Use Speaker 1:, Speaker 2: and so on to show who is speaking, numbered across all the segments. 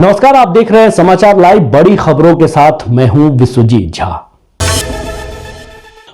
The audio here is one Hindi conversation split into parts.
Speaker 1: नमस्कार, आप देख रहे हैं समाचार लाइव। बड़ी खबरों के साथ मैं हूं विश्वजीत झा।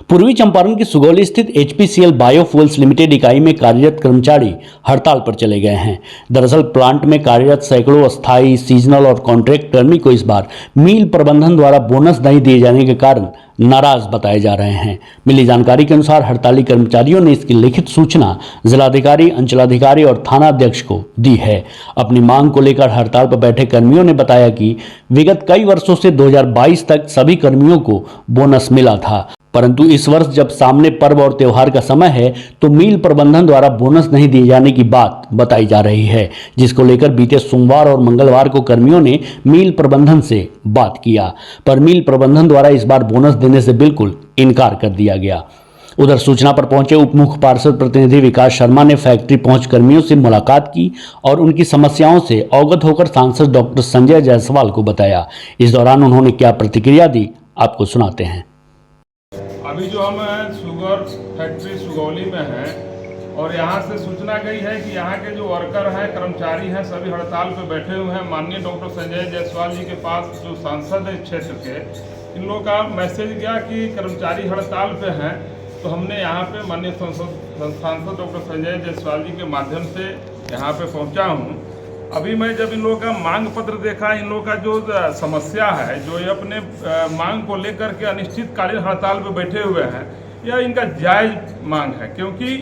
Speaker 1: पूर्वी चंपारण की सुगौली स्थित HPCL बायोफ्यूल्स लिमिटेड इकाई में कार्यरत कर्मचारी हड़ताल पर चले गए हैं। दरअसल प्लांट में कार्यरत सैकड़ों अस्थायी, सीजनल और कॉन्ट्रैक्ट कर्मी को इस बार मिल प्रबंधन द्वारा बोनस नहीं दिए जाने के कारण नाराज बताए जा रहे हैं। मिली जानकारी के अनुसार हड़ताली कर्मचारियों ने इसकी लिखित सूचना जिलाधिकारी, अंचलाधिकारी और थाना अध्यक्ष को दी है। अपनी मांग को लेकर हड़ताल पर बैठे कर्मियों ने बताया कि विगत कई वर्षों से 2022 तक सभी कर्मियों को बोनस मिला था, परंतु इस वर्ष जब सामने पर्व और त्योहार का समय है तो मिल प्रबंधन द्वारा बोनस नहीं दिए जाने की बात बताई जा रही है, जिसको लेकर बीते सोमवार और मंगलवार को कर्मियों ने मिल प्रबंधन से बात किया, पर मिल प्रबंधन द्वारा इस बार बोनस देने से बिल्कुल इनकार कर दिया गया। उधर सूचना पर पहुंचे उप मुख्य पार्षद प्रतिनिधि विकास शर्मा ने फैक्ट्री पहुंच कर्मियों से मुलाकात की और उनकी समस्याओं से अवगत होकर सांसद डॉक्टर संजय जायसवाल को बताया। इस दौरान उन्होंने क्या प्रतिक्रिया दी, आपको सुनाते हैं।
Speaker 2: अभी जो हम शुगर फैक्ट्री सुगौली में हैं और यहाँ से सूचना गई है कि यहाँ के जो वर्कर हैं, कर्मचारी हैं, सभी हड़ताल पर बैठे हुए हैं। माननीय डॉक्टर संजय जायसवाल जी के पास जो सांसद है क्षेत्र के, इन लोगों का मैसेज गया कि कर्मचारी हड़ताल पे हैं, तो हमने यहाँ पे माननीय सांसद डॉक्टर संजय जायसवाल जी के माध्यम से यहाँ पे पहुँचा हूँ। अभी मैं जब इन लोगों का मांग पत्र देखा, इन लोगों का जो समस्या है, जो ये अपने मांग को लेकर के अनिश्चितकालीन हड़ताल पर बैठे हुए हैं, यह इनका जायज़ मांग है, क्योंकि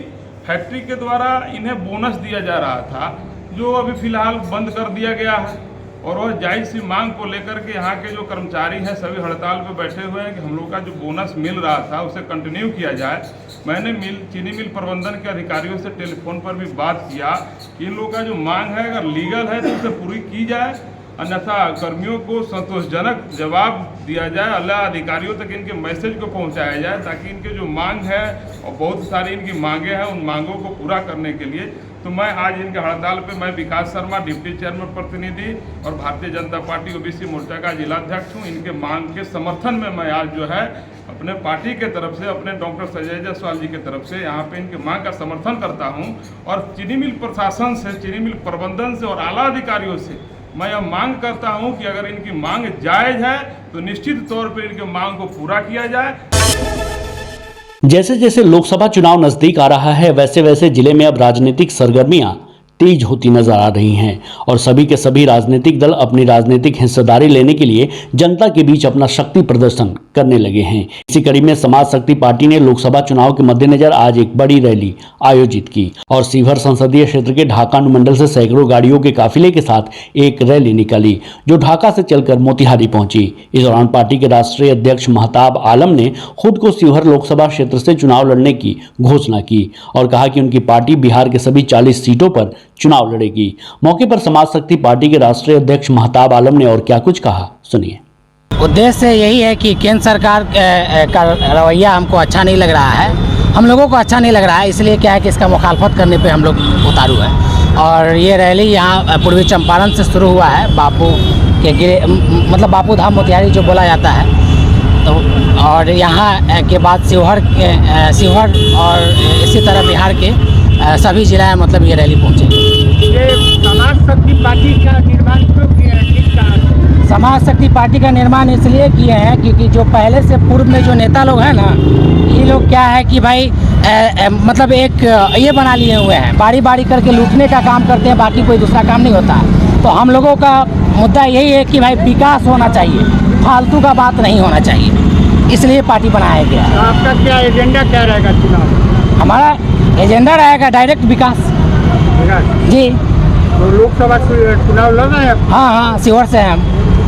Speaker 2: फैक्ट्री के द्वारा इन्हें बोनस दिया जा रहा था, जो अभी फ़िलहाल बंद कर दिया गया है। और वह जायज़ सी मांग को लेकर के यहाँ के जो कर्मचारी हैं सभी हड़ताल पर बैठे हुए हैं कि हम लोग का जो बोनस मिल रहा था उसे कंटिन्यू किया जाए। मैंने चीनी मिल प्रबंधन के अधिकारियों से टेलीफोन पर भी बात किया कि इन लोगों का जो मांग है अगर लीगल है तो उसे पूरी की जाए, अन्यथा कर्मियों को संतोषजनक जवाब दिया जाए, अल्लाह अधिकारियों तक इनके मैसेज को पहुंचाया जाए, ताकि इनके जो मांग है और बहुत सारी इनकी मांगे हैं, उन मांगों को पूरा करने के लिए तो मैं आज इनके हड़ताल पे मैं विकास शर्मा, डिप्टी चेयरमैन प्रतिनिधि और भारतीय जनता पार्टी OBC मोर्चा का जिलाध्यक्ष हूँ। इनके मांग के समर्थन में मैं आज जो है अपने पार्टी के तरफ से, अपने डॉक्टर संजय जायसवाल जी की तरफ से यहाँ पे इनके मांग का समर्थन करता हूँ। और चीनी मिल प्रशासन से, चीनी मिल प्रबंधन से और आला अधिकारियों से मैं यह मांग करता हूं कि अगर इनकी मांग जायज़ है तो निश्चित तौर पर इनकी मांग को पूरा किया जाए।
Speaker 1: जैसे जैसे लोकसभा चुनाव नजदीक आ रहा है, वैसे वैसे जिले में अब राजनीतिक सरगर्मियां तेज होती नजर आ रही हैं और सभी के सभी राजनीतिक दल अपनी राजनीतिक हिस्सेदारी लेने के लिए जनता के बीच अपना शक्ति प्रदर्शन करने लगे हैं। इसी कड़ी में समाज शक्ति पार्टी ने लोकसभा चुनाव के मद्देनजर आज एक बड़ी रैली आयोजित की और सीवर संसदीय क्षेत्र के ढाका अनुमंडल से सैकड़ों गाड़ियों के काफिले के साथ एक रैली निकाली, जो ढाका से चलकर मोतिहारी पहुंची। इस दौरान पार्टी के राष्ट्रीय अध्यक्ष महताब आलम ने खुद को शिवहर लोकसभा क्षेत्र से चुनाव लड़ने की घोषणा की और कहा कि उनकी पार्टी बिहार के सभी 40 सीटों पर चुनाव लड़ेगी। मौके पर समाज शक्ति पार्टी के राष्ट्रीय अध्यक्ष महताब आलम ने और क्या कुछ कहा, सुनिए।
Speaker 3: उद्देश्य यही है कि केंद्र सरकार का रवैया हमको अच्छा नहीं लग रहा है, हम लोगों को अच्छा नहीं लग रहा है, इसलिए क्या है कि इसका मुखालफत करने पे हम लोग उतारू है। और ये रैली यहाँ पूर्वी चंपारण से शुरू हुआ है, बापू के मतलब बापू धाम मोतिहारी जो बोला जाता है, तो और यहाँ के बाद शिवहर और इसी तरह बिहार के सभी जिला में मतलब ये रैली पहुँचेगी।
Speaker 4: ये समाज शक्ति पार्टी का निर्माण क्यों किया है?
Speaker 3: समाज शक्ति पार्टी का निर्माण इसलिए किए हैं क्योंकि जो पहले से पूर्व में जो नेता लोग हैं ना, ये लोग क्या है कि भाई मतलब एक ये बना लिए हुए हैं, बारी बारी करके लूटने का काम करते हैं, बाकी कोई दूसरा काम नहीं होता। तो हम लोगों का मुद्दा यही है कि भाई विकास होना चाहिए, फालतू का बात नहीं होना चाहिए, इसलिए पार्टी बनाया गया है।
Speaker 4: आपका क्या एजेंडा क्या रहेगा चुनाव?
Speaker 3: हमारा एजेंडा रहेगा डायरेक्ट विकास जी।
Speaker 4: तो लोकसभा चुनाव लड़ रहे हैं?
Speaker 3: हाँ, शिवहर से हैं हम,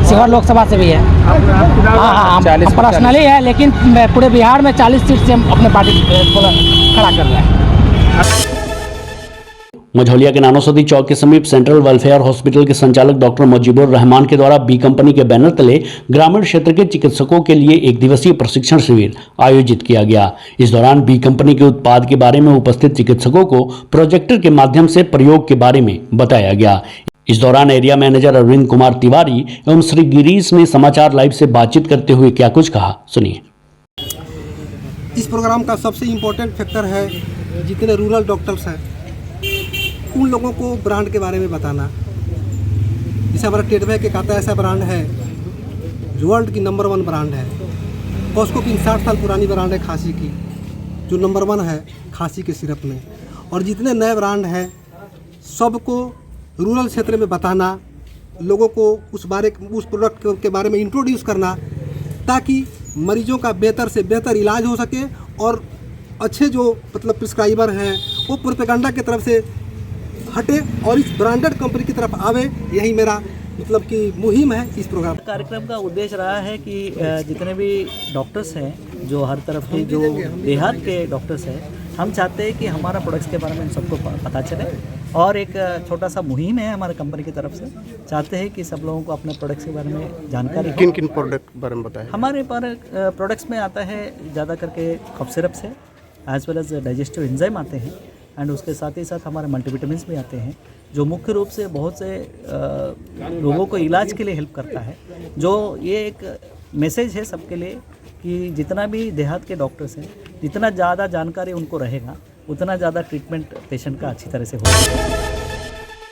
Speaker 3: शिवहर लोकसभा से भी है। हाँ, हम पर्सनली है, लेकिन पूरे बिहार में 40 सीट से हम अपने पार्टी को खड़ा कर रहे हैं।
Speaker 1: मझौलिया के नानोसदी चौक के समीप सेंट्रल वेलफेयर हॉस्पिटल के संचालक डॉक्टर मुजीबुर रहमान के द्वारा बी कंपनी के बैनर तले ग्रामीण क्षेत्र के चिकित्सकों के लिए एक दिवसीय प्रशिक्षण शिविर आयोजित किया गया। इस दौरान बी कंपनी के उत्पाद के बारे में उपस्थित चिकित्सकों को प्रोजेक्टर के माध्यम से प्रयोग के बारे में बताया गया। इस दौरान एरिया मैनेजर अरविंद कुमार तिवारी एवं श्री गिरीश ने समाचार लाइव से बातचीत करते हुए क्या कुछ कहा, सुनिए।
Speaker 5: इस प्रोग्राम का सबसे इम्पोर्टेंट फैक्टर है जितने रूरल डॉक्टर्स हैं उन लोगों को ब्रांड के बारे में बताना, जैसे हमारा टेटबैक एक आता है, ऐसा ब्रांड है जो वर्ल्ड की नंबर 1 ब्रांड है। कॉस्को की 60 साल पुरानी ब्रांड है खांसी की, जो नंबर 1 है खांसी के सिरप में। और जितने नए ब्रांड हैं सबको रूरल क्षेत्र में बताना, लोगों को उस प्रोडक्ट के बारे में इंट्रोड्यूस करना, ताकि मरीजों का बेहतर से बेहतर इलाज हो सके और अच्छे जो मतलब प्रिस्क्राइबर हैं वो प्रोपेगेंडा की तरफ से हटे और इस ब्रांडेड कंपनी की तरफ आवे। यही मेरा मतलब कि मुहिम है इस प्रोग्राम।
Speaker 6: कार्यक्रम का उद्देश्य रहा है कि जितने भी डॉक्टर्स हैं, जो हर तरफ के जो देहात के डॉक्टर्स हैं, हम चाहते हैं कि हमारा प्रोडक्ट्स के बारे में सबको पता चले। और एक छोटा सा मुहिम है हमारे कंपनी की तरफ से, चाहते हैं कि सब लोगों को अपने प्रोडक्ट्स के बारे में जानकारी हो।
Speaker 5: किन किन प्रोडक्ट बारे में बताएं?
Speaker 6: हमारे पर प्रोडक्ट्स में आता है ज़्यादा करके कफ सिरप्स है, as well as digestive enzyme आते हैं, एंड उसके साथ ही साथ हमारे मल्टीविटामिन्स भी आते हैं, जो मुख्य रूप से बहुत से लोगों को इलाज के लिए हेल्प करता है। जो ये एक मैसेज है सबके लिए कि जितना भी देहात के डॉक्टर्स हैं, जितना ज़्यादा जानकारी उनको रहेगा, उतना ज़्यादा ट्रीटमेंट पेशेंट का अच्छी तरह से होगा।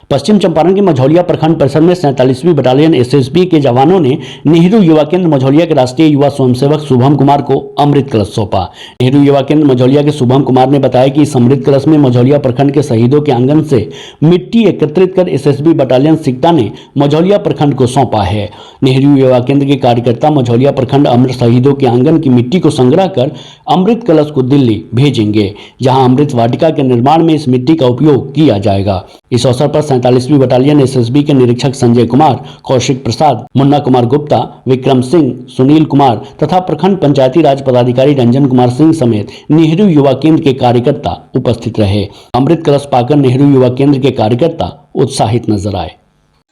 Speaker 1: पश्चिम चंपारण के मझौलिया प्रखंड परिसर में 47वीं बटालियन एसएसबी के जवानों ने नेहरू युवा केंद्र मझौलिया के राष्ट्रीय युवा स्वयंसेवक शुभम कुमार को अमृत कलश सौंपा। नेहरू युवा केंद्र मझौलिया के शुभम कुमार ने बताया कि इस अमृत कलश में मझौलिया प्रखंड के शहीदों के आंगन से मिट्टी एकत्रित कर एसएसबी बटालियन सिकटा ने मझौलिया प्रखंड को सौंपा है। नेहरू युवा केंद्र के कार्यकर्ता मझौलिया प्रखंड अमर शहीदों के आंगन की मिट्टी को संग्रह कर अमृत कलश को दिल्ली भेजेंगे, जहां अमृत वाटिका के निर्माण में इस मिट्टी का उपयोग किया जाएगा। इस अवसर पर 47वीं बटालियन एसएसबी के निरीक्षक संजय कुमार, कौशिक प्रसाद, मुन्ना कुमार गुप्ता, विक्रम सिंह, सुनील कुमार तथा प्रखंड पंचायती राज पदाधिकारी रंजन कुमार सिंह समेत नेहरू युवा केंद्र के कार्यकर्ता उपस्थित रहे। अमृत कलश पाकर नेहरू युवा केंद्र के कार्यकर्ता उत्साहित नजर आए।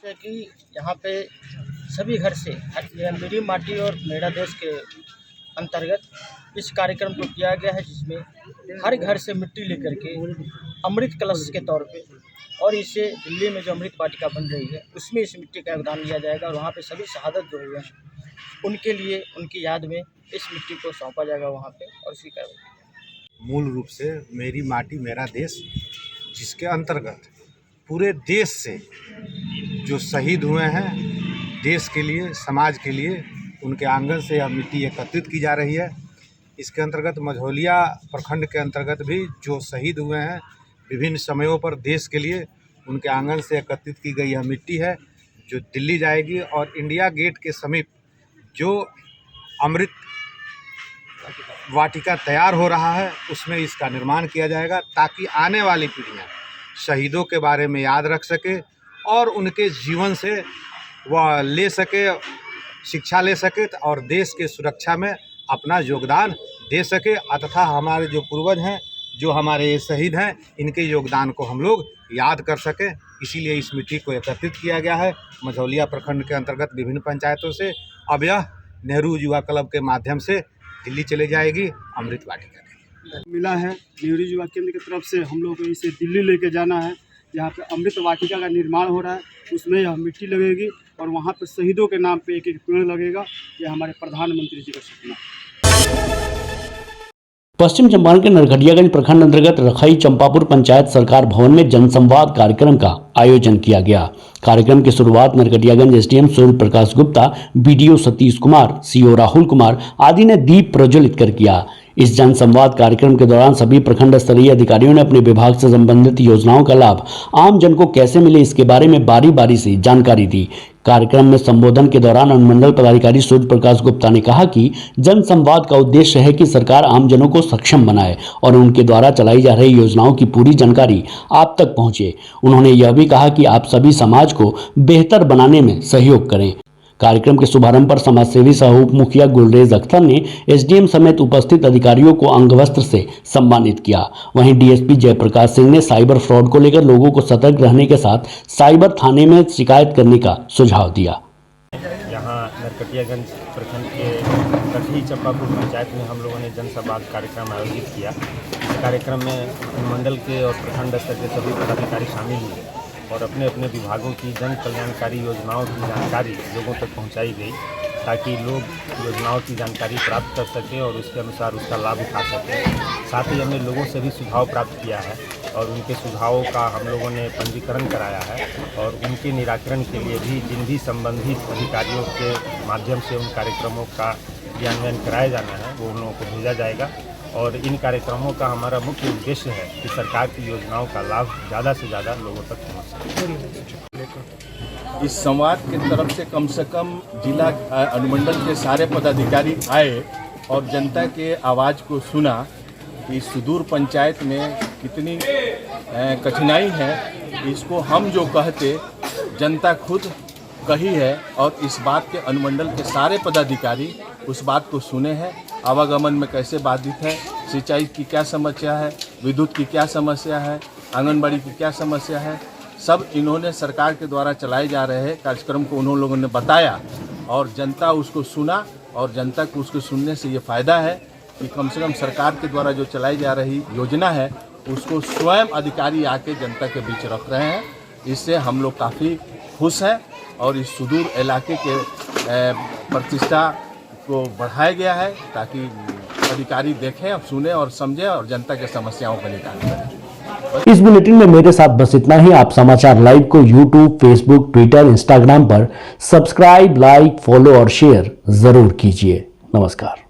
Speaker 7: कि यहाँ पे सभी घर से मेरी माटी और मेरा देश के अंतर्गत इस कार्यक्रम को किया गया है, जिसमें हर घर से मिट्टी लेकर के अमृत कलश के तौर पे, और इसे दिल्ली में जो अमृत वाटिका बन रही है उसमें इस मिट्टी का योगदान लिया जाएगा। और वहाँ पे सभी शहादत जो हुए हैं उनके लिए, उनकी याद में इस मिट्टी को सौंपा जाएगा वहाँ पे। और इसी का
Speaker 8: मूल रूप से मेरी माटी मेरा देश, जिसके अंतर्गत पूरे देश से जो शहीद हुए हैं देश के लिए, समाज के लिए, उनके आंगन से यह मिट्टी एकत्रित की जा रही है। इसके अंतर्गत मझौलिया प्रखंड के अंतर्गत भी जो शहीद हुए हैं विभिन्न समयों पर देश के लिए, उनके आंगन से एकत्रित की गई यह मिट्टी है जो दिल्ली जाएगी। और इंडिया गेट के समीप जो अमृत वाटिका तैयार हो रहा है उसमें इसका निर्माण किया जाएगा, ताकि आने वाली पीढ़ियाँ शहीदों के बारे में याद रख सके और उनके जीवन से वह ले सके, शिक्षा ले सके और देश के सुरक्षा में अपना योगदान दे सके। तथा हमारे जो पूर्वज हैं, जो हमारे ये शहीद हैं, इनके योगदान को हम लोग याद कर सकें। इसीलिए इस मिट्टी को एकत्रित किया गया है मझौलिया प्रखंड के अंतर्गत विभिन्न पंचायतों से। अब यह नेहरू युवा क्लब के माध्यम से दिल्ली चले जाएगी अमृत वाटिका।
Speaker 9: मिला है नेहरू युवा केंद्र की तरफ से, हम लोग को इसे दिल्ली लेके जाना है, जहाँ पे अमृत वाटिका का निर्माण हो रहा है। उसमें यह मिट्टी लगेगी और वहाँ पे शहीदों के नाम पे एक एक पेड़ लगेगा। ये हमारे प्रधानमंत्री जी का सपना है।
Speaker 1: पश्चिम चंपारण के नरकटियागंज प्रखंड अंतर्गत रखई चंपापुर पंचायत सरकार भवन में जनसंवाद कार्यक्रम का आयोजन किया गया। कार्यक्रम की शुरुआत Narkatiaganj SDM Surya Prakash Gupta, BDO Satish Kumar, CO Rahul Kumar आदि ने दीप प्रज्वलित कर किया। इस जनसंवाद कार्यक्रम के दौरान सभी प्रखंड स्तरीय अधिकारियों ने अपने विभाग से संबंधित योजनाओं का लाभ आम जन को कैसे मिले इसके बारे में बारी बारी से जानकारी दी। कार्यक्रम में संबोधन के दौरान अनुमंडल पदाधिकारी सूर्य प्रकाश गुप्ता ने कहा कि जनसंवाद का उद्देश्य है कि सरकार आमजनों को सक्षम बनाए और उनके द्वारा चलाई जा रही योजनाओं की पूरी जानकारी आप तक पहुंचे। उन्होंने यह भी कहा कि आप सभी समाज को बेहतर बनाने में सहयोग करें। कार्यक्रम के शुभारंभ पर समाजसेवी सह उप मुखिया गुलरेज अख्तर ने एसडीएम समेत उपस्थित अधिकारियों को अंगवस्त्र से सम्मानित किया। वहीं डीएसपी जयप्रकाश सिंह ने साइबर फ्रॉड को लेकर लोगों को सतर्क रहने के साथ साइबर थाने में शिकायत करने का सुझाव दिया।
Speaker 10: यहाँ नरकटियागंज प्रखंड के रखई चंपापुर पंचायत में हम लोगों ने जनसंवाद कार्यक्रम आयोजित किया। इस कार्यक्रम में अनुमंडल के और प्रखंड स्तर के सभी पदाधिकारी शामिल हुए और अपने अपने विभागों की जन कल्याणकारी योजनाओं की जानकारी लोगों तक पहुंचाई गई, ताकि लोग योजनाओं की जानकारी प्राप्त कर सकें और उसके अनुसार उसका लाभ उठा सकें। साथ ही हमने लोगों से भी सुझाव प्राप्त किया है और उनके सुझावों का हम लोगों ने पंजीकरण कराया है और उनके निराकरण के लिए भी जिन भी संबंधित अधिकारियों के माध्यम से उन कार्यक्रमों का क्रियान्वयन कराया जाना है वो उन लोगों को भेजा जाएगा। और इन कार्यक्रमों का हमारा मुख्य उद्देश्य है कि सरकार की योजनाओं का लाभ ज़्यादा से ज़्यादा लोगों तक पहुँच सके।
Speaker 11: इस संवाद की तरफ से कम जिला अनुमंडल के सारे पदाधिकारी आए और जनता के आवाज़ को सुना कि सुदूर पंचायत में कितनी कठिनाई है। इसको हम जो कहते जनता खुद कही है और इस बात के अनुमंडल के सारे पदाधिकारी उस बात को सुने हैं। आवागमन में कैसे बाधित है, सिंचाई की क्या समस्या है, विद्युत की क्या समस्या है, आंगनबाड़ी की क्या समस्या है, सब इन्होंने सरकार के द्वारा चलाए जा रहे कार्यक्रम को उन लोगों ने बताया और जनता उसको सुना। और जनता को उसको सुनने से ये फ़ायदा है कि कम से कम सरकार के द्वारा जो चलाई जा रही योजना है उसको स्वयं अधिकारी आके जनता के बीच रख रहे हैं। इससे हम लोग काफ़ी खुश हैं और इस सुदूर इलाके के प्रतिष्ठा को बढ़ाया गया है ताकि अधिकारी देखें और सुने और समझें और जनता के समस्याओं का निदान करें।
Speaker 1: इस बुलेटिन में मेरे साथ बस इतना ही। आप समाचार लाइव को यूट्यूब, फेसबुक, ट्विटर, इंस्टाग्राम पर सब्सक्राइब, लाइक, फॉलो और शेयर जरूर कीजिए। नमस्कार।